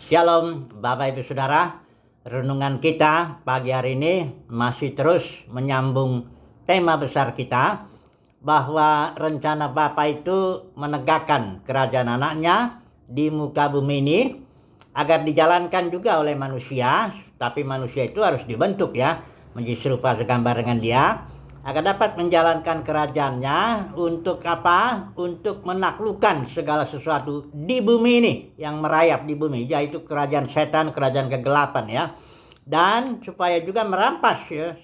Shalom Bapak Ibu Saudara. Renungan kita pagi hari ini masih terus menyambung tema besar kita, bahwa rencana Bapa itu menegakkan kerajaan anaknya di muka bumi ini agar dijalankan juga oleh manusia. Tapi manusia itu harus dibentuk ya, menjadi serupa segambar dengan dia, agar dapat menjalankan kerajaannya. Untuk apa? Untuk menaklukkan segala sesuatu di bumi ini yang merayap di bumi, yaitu kerajaan setan, kerajaan kegelapan ya. Dan supaya juga merampas ya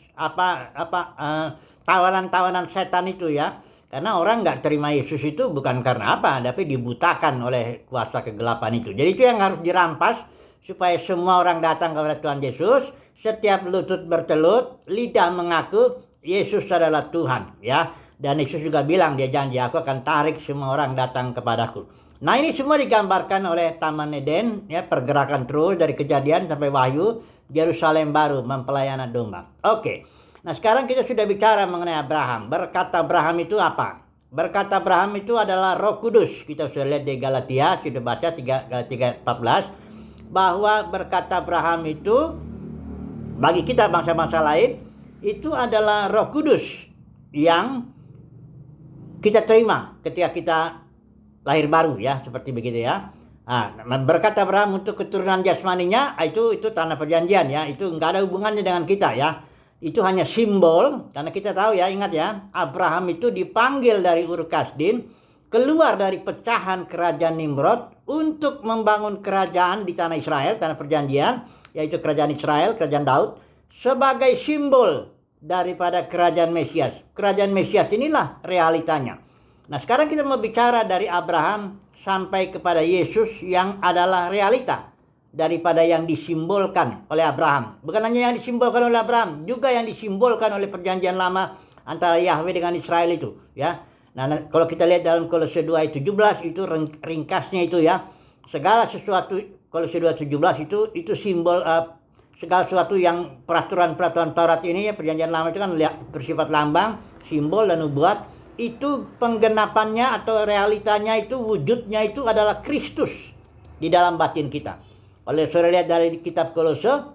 tawanan-tawanan setan itu ya. Karena orang nggak terima Yesus itu bukan karena apa, tapi dibutakan oleh kuasa kegelapan itu. Jadi itu yang harus dirampas, supaya semua orang datang kepada Tuhan Yesus. Setiap lutut bertelut, lidah mengaku Yesus adalah Tuhan ya. Dan Yesus juga bilang, dia janji, aku akan tarik semua orang datang kepadaku. Nah, ini semua digambarkan oleh Taman Eden ya, pergerakan terus dari Kejadian sampai Wahyu, Yerusalem baru, mempelai anak domba. Oke. Nah, sekarang kita sudah bicara mengenai Abraham. Berkat Abraham itu apa? Berkat Abraham itu adalah Roh Kudus. Kita sudah lihat di Galatia, sudah baca Galatia 3:14, bahwa berkat Abraham itu bagi kita bangsa-bangsa lain itu adalah Roh Kudus yang kita terima ketika kita lahir baru ya, seperti begitu ya. Nah, berkat Abraham untuk keturunan jasmaninya itu tanah perjanjian ya, itu nggak ada hubungannya dengan kita ya. Itu hanya simbol, karena kita tahu ya, ingat ya, Abraham itu dipanggil dari Ur Kasdim, keluar dari pecahan kerajaan Nimrod untuk membangun kerajaan di tanah Israel, tanah perjanjian, yaitu kerajaan Israel, kerajaan Daud, sebagai simbol daripada kerajaan Mesias. Kerajaan Mesias inilah realitanya. Nah, sekarang kita mau bicara dari Abraham sampai kepada Yesus yang adalah realita daripada yang disimbolkan oleh Abraham. Bukan hanya yang disimbolkan oleh Abraham, juga yang disimbolkan oleh perjanjian lama antara Yahweh dengan Israel itu ya. Nah, kalau kita lihat dalam Kolose 2 ayat 17 itu ringkasnya itu ya. Segala sesuatu, Kolose 2:17 itu simbol segala sesuatu yang peraturan-peraturan Taurat ini ya, perjanjian lama itu kan bersifat lambang, simbol dan nubuat. Itu penggenapannya atau realitanya itu, wujudnya itu adalah Kristus di dalam batin kita. Oleh saudara lihat dari kitab Kolose,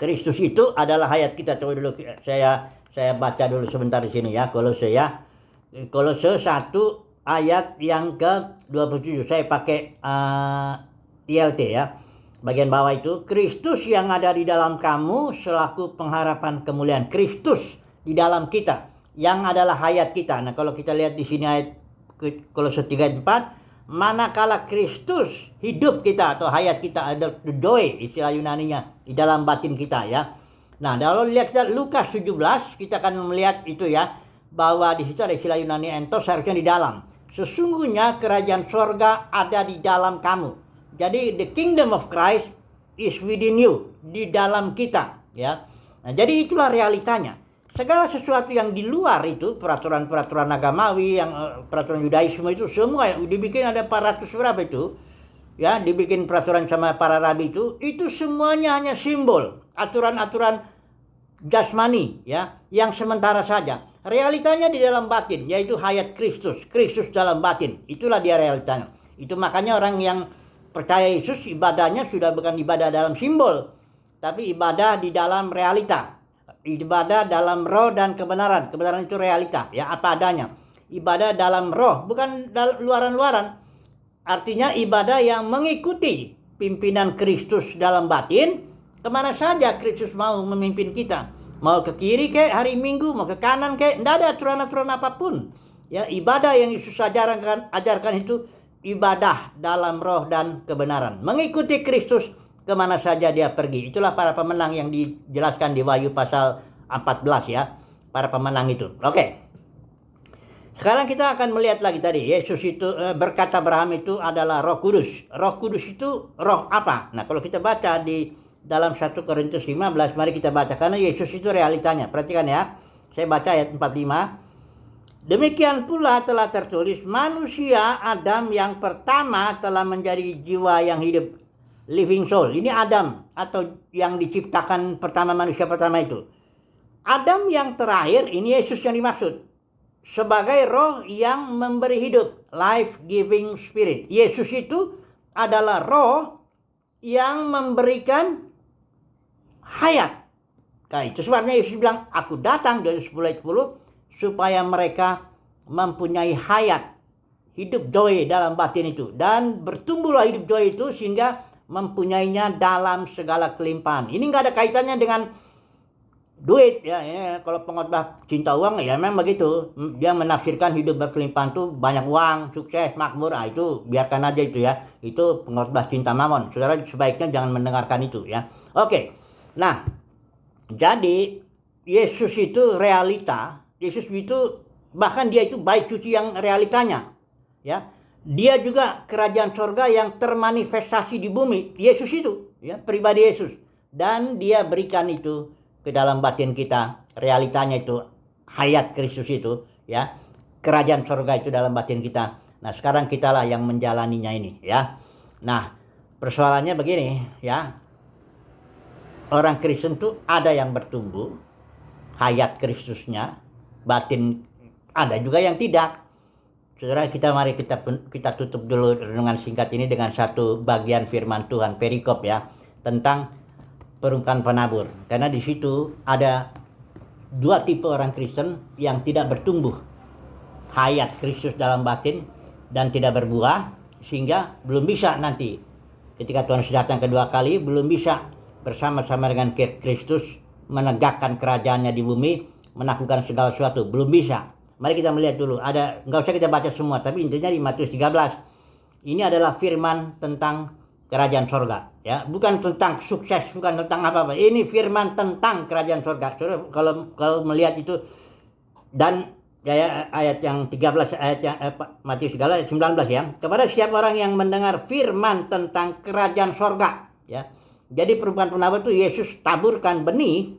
Kristus itu adalah hayat kita. Coba dulu saya baca dulu sebentar di sini ya, Kolose ya. Kolose 1 ayat yang ke-27. Saya pakai TLT ya. Bagian bawah itu, Kristus yang ada di dalam kamu selaku pengharapan kemuliaan. Kristus di dalam kita yang adalah hayat kita. Nah, kalau kita lihat di sini ayat Kolose 3:4, manakala Kristus hidup kita atau hayat kita, ada joy istilah Yunaninya, di dalam batin kita ya. Nah, kalau lihat kita Lukas 17, kita akan melihat itu ya, bahwa di situ ada istilah Yunani entos, seharusnya di dalam. Sesungguhnya kerajaan sorga ada di dalam kamu. Jadi the kingdom of Christ is within you, di dalam kita ya. Nah, jadi itulah realitanya. Segala sesuatu yang di luar itu, peraturan-peraturan agamawi, yang peraturan Yudaisme itu semua dibikin ada 400 berapa itu ya, dibikin peraturan sama para rabi itu semuanya hanya simbol, aturan-aturan jasmani ya, yang sementara saja. Realitanya di dalam batin, yaitu hayat Kristus, Kristus dalam batin. Itulah dia realitanya. Itu makanya orang yang percaya Yesus, ibadahnya sudah bukan ibadah dalam simbol, tapi ibadah di dalam realita. Ibadah dalam roh dan kebenaran. Kebenaran itu realita ya, apa adanya. Ibadah dalam roh, bukan luaran-luaran. Artinya ibadah yang mengikuti pimpinan Kristus dalam batin. Kemana saja Kristus mau memimpin kita. Mau ke kiri kek hari Minggu, mau ke kanan kek, tidak ada aturan-aturan apapun. Ya, ibadah yang Yesus ajarkan itu ibadah dalam roh dan kebenaran. Mengikuti Kristus kemana saja dia pergi. Itulah para pemenang yang dijelaskan di Wahyu pasal 14 ya. Para pemenang itu. Oke. Sekarang kita akan melihat lagi tadi. Yesus itu berkata Abraham itu adalah Roh Kudus. Roh Kudus itu roh apa? Nah, kalau kita baca di dalam 1 Korintus 15, mari kita baca. Karena Yesus itu realitanya. Perhatikan ya. Saya baca ayat 45. Demikian pula telah tertulis, manusia Adam yang pertama telah menjadi jiwa yang hidup, living soul. Ini Adam atau yang diciptakan pertama, manusia pertama itu. Adam yang terakhir, ini Yesus yang dimaksud. Sebagai roh yang memberi hidup, life giving spirit. Yesus itu adalah roh yang memberikan hayat. Nah, itu sebabnya Yesus bilang, aku datang dari 10 ayat 10 supaya mereka mempunyai hayat, hidup joy dalam batin itu, dan bertumbuhlah hidup joy itu sehingga mempunyainya dalam segala kelimpahan. Ini nggak ada kaitannya dengan duit ya, kalau pengkhotbah cinta uang ya memang begitu. Dia menafsirkan hidup berkelimpahan itu banyak uang, sukses, makmur. Itu biarkan aja itu ya. Itu pengkhotbah cinta mamon. Saudara sebaiknya jangan mendengarkan itu ya. Oke. Nah, jadi Yesus itu realita. Yesus itu bahkan dia itu bait suci yang realitanya ya. Dia juga kerajaan sorga yang termanifestasi di bumi. Yesus itu ya, pribadi Yesus. Dan dia berikan itu ke dalam batin kita, realitanya itu hayat Kristus itu ya, kerajaan sorga itu dalam batin kita. Nah, sekarang kitalah yang menjalaninya ini ya. Nah, persoalannya begini ya, orang Kristen tuh ada yang bertumbuh hayat Kristusnya, batin, ada juga yang tidak. Saudara, mari kita tutup dulu renungan singkat ini dengan satu bagian firman Tuhan, perikop ya, tentang perumpamaan penabur. Karena di situ ada dua tipe orang Kristen yang tidak bertumbuh hayat Kristus dalam batin dan tidak berbuah, sehingga belum bisa nanti ketika Tuhan datang kedua kali, belum bisa bersama-sama dengan Kristus menegakkan kerajaannya di bumi, menaklukkan segala sesuatu, belum bisa. Mari kita melihat dulu, nggak usah kita baca semua, tapi intinya di Matius 13 ini adalah firman tentang kerajaan sorga ya, bukan tentang sukses, bukan tentang apa-apa. Ini firman tentang kerajaan sorga. Saudara, kalau melihat itu, dan ya, ayat yang 13, ayat yang Matius 13 ayat 19 ya, kepada setiap orang yang mendengar firman tentang kerajaan sorga ya. Jadi perumpamaan penabur itu Yesus taburkan benih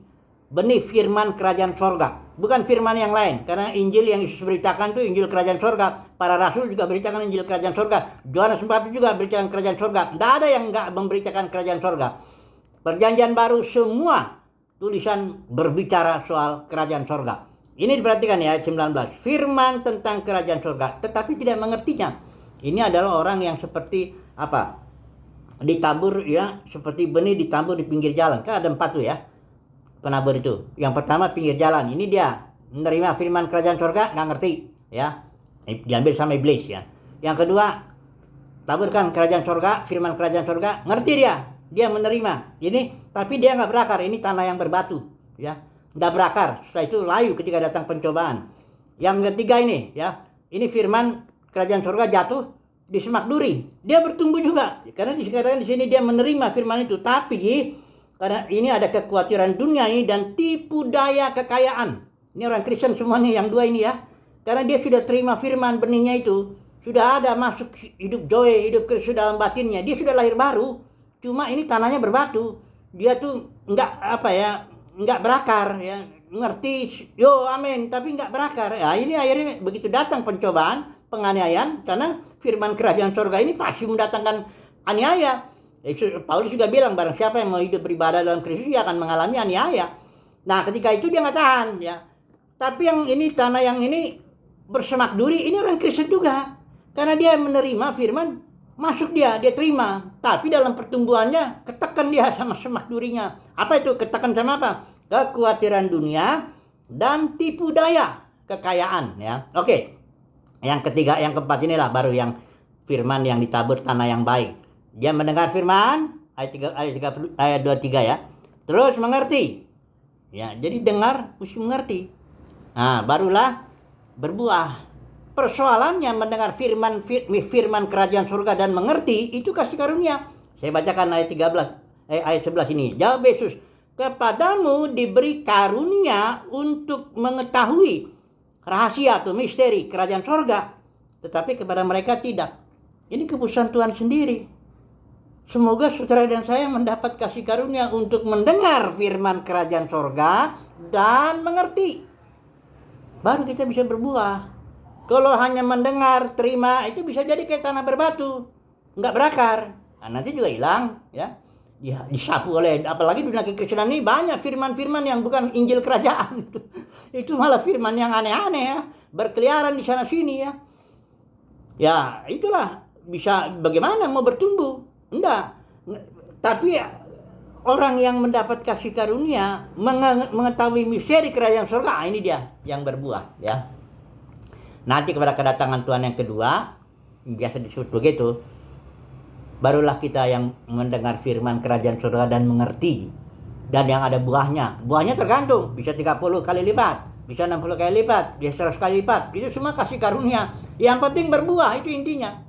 firman kerajaan sorga, bukan firman yang lain. Karena Injil yang Yesus beritakan itu Injil kerajaan sorga. Para rasul juga beritakan Injil kerajaan sorga. Yohanes Pembaptis juga beritakan kerajaan sorga. Tidak ada yang nggak memberitakan kerajaan sorga. Perjanjian baru semua tulisan berbicara soal kerajaan sorga. Ini diperhatikan ya, 19. Firman tentang kerajaan sorga, tetapi tidak mengertinya. Ini adalah orang yang seperti apa? Ditabur ya, seperti benih ditabur di pinggir jalan. Kan ada 4 tuh ya, penabur itu. Yang pertama pinggir jalan, ini dia menerima firman kerajaan sorga, nggak ngerti ya, diambil sama iblis ya. Yang kedua, taburkan kerajaan sorga, firman kerajaan sorga, ngerti dia menerima ini, tapi dia nggak berakar. Ini tanah yang berbatu ya, nggak berakar. Setelah itu layu ketika datang pencobaan. Yang ketiga ini ya, ini firman kerajaan sorga jatuh di semak duri, dia bertumbuh juga, karena dikatakan di sini dia menerima firman itu, tapi karena ini ada kekhawatiran duniawi dan tipu daya kekayaan. Ini orang Kristen semuanya yang dua ini ya. Karena dia sudah terima firman benihnya itu, sudah ada masuk hidup joy, hidup Kristus dalam batinnya. Dia sudah lahir baru. Cuma ini tanahnya berbatu. Dia tuh enggak berakar ya. Ngerti, yo amin, tapi enggak berakar. Ya, ini akhirnya begitu datang pencobaan, penganiayaan, karena firman kerajaan sorga ini pasti mendatangkan aniaya. Paulus juga bilang, barang siapa yang mau hidup beribadah dalam Kristus, dia akan mengalami aniaya. Nah, ketika itu dia nggak tahan ya. Tapi yang ini, tanah yang ini bersemak duri, ini orang Kristen juga. Karena dia menerima firman, masuk dia terima. Tapi dalam pertumbuhannya, ketekan dia sama semak durinya. Apa itu? Ketekan sama apa? Kekhawatiran dunia dan tipu daya kekayaan ya. Oke. Yang ketiga, yang keempat inilah baru yang firman yang ditabur tanah yang baik. Dia mendengar firman, ayat 23 ya. Terus mengerti. Ya, jadi dengar mesti mengerti. Nah, barulah berbuah. Persoalannya mendengar firman kerajaan surga dan mengerti, itu kasih karunia. Saya bacakan ayat 11 ini. Jawab Yesus, kepadamu diberi karunia untuk mengetahui rahasia atau misteri kerajaan surga, tetapi kepada mereka tidak. Ini keputusan Tuhan sendiri. Semoga saudara dan saya mendapat kasih karunia untuk mendengar firman kerajaan surga dan mengerti. Baru kita bisa berbuah. Kalau hanya mendengar, terima, itu bisa jadi kayak tanah berbatu, nggak berakar. Nah, nanti juga hilang ya. Disapu oleh, apalagi dunia kekristenan ini banyak firman-firman yang bukan Injil kerajaan. Itu malah firman yang aneh-aneh ya, berkeliaran di sana sini ya. Ya, itulah, bisa bagaimana mau bertumbuh? Enggak. Tapi orang yang mendapat kasih karunia mengetahui misteri kerajaan surga, ini dia yang berbuah, ya. Nanti kepada kedatangan Tuhan yang kedua, biasa disebut begitu, barulah kita yang mendengar firman kerajaan surga dan mengerti. Dan yang ada buahnya. Buahnya tergantung, bisa 30 kali lipat, bisa 60 kali lipat, bisa 100 kali lipat. Itu semua kasih karunia. Yang penting berbuah, itu intinya.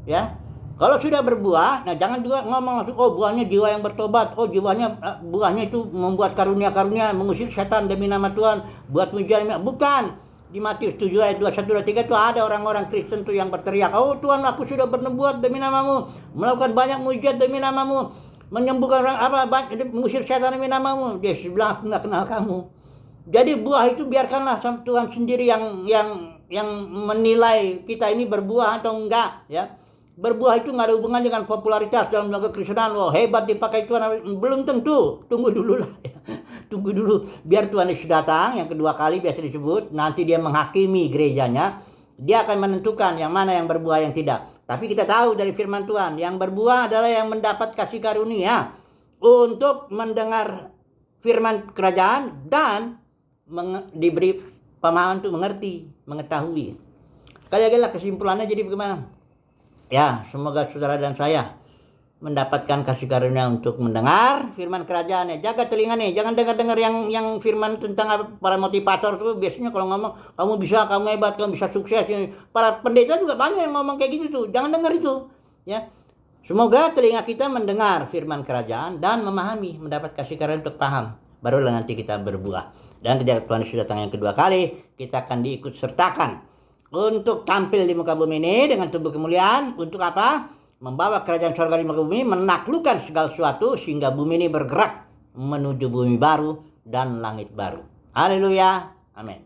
Ya. Kalau sudah berbuah, nah jangan juga ngomong langsung, oh buahnya jiwa yang bertobat, oh buahnya itu membuat karunia-karunia, mengusir setan demi nama Tuhan, buat mujizat. Bukan. Di Matius 7 ayat 21 dan 3 itu ada orang-orang Kristen tuh yang berteriak, oh Tuhan, aku sudah berbuat demi namamu, melakukan banyak mujizat demi namamu, menyembuhkan orang mengusir setan demi namamu. Dia bilang, aku nggak kenal kamu. Jadi buah itu biarkanlah Tuhan sendiri yang menilai kita ini berbuah atau enggak, ya. Berbuah itu nggak ada hubungan dengan popularitas dalam lembaga Kristenan. Wah, hebat dipakai Tuhan. Belum tentu. Tunggu dulu lah. Tunggu dulu. Biar Tuhan Yesus datang yang kedua kali, biasa disebut. Nanti dia menghakimi gerejanya. Dia akan menentukan yang mana yang berbuah, yang tidak. Tapi kita tahu dari firman Tuhan, yang berbuah adalah yang mendapat kasih karunia untuk mendengar firman kerajaan dan diberi pemahaman untuk mengerti, mengetahui. Sekali lagi lah kesimpulannya jadi bagaimana? Ya, semoga saudara dan saya mendapatkan kasih karunia untuk mendengar firman kerajaan. Jaga telinganya, jangan dengar-dengar yang firman tentang para motivator tuh. Biasanya kalau ngomong, kamu bisa, kamu hebat, kamu bisa sukses. Para pendeta juga banyak yang ngomong kayak gitu tuh. Jangan dengar itu. Ya, semoga telinga kita mendengar firman kerajaan dan memahami, mendapat kasih karunia untuk paham. Barulah nanti kita berbuah. Dan ketika Tuhan sudah datang yang kedua kali, kita akan diikut sertakan untuk tampil di muka bumi ini dengan tubuh kemuliaan. Untuk apa? Membawa kerajaan surga di muka bumi, menaklukkan segala sesuatu sehingga bumi ini bergerak menuju bumi baru dan langit baru. Haleluya. Amin.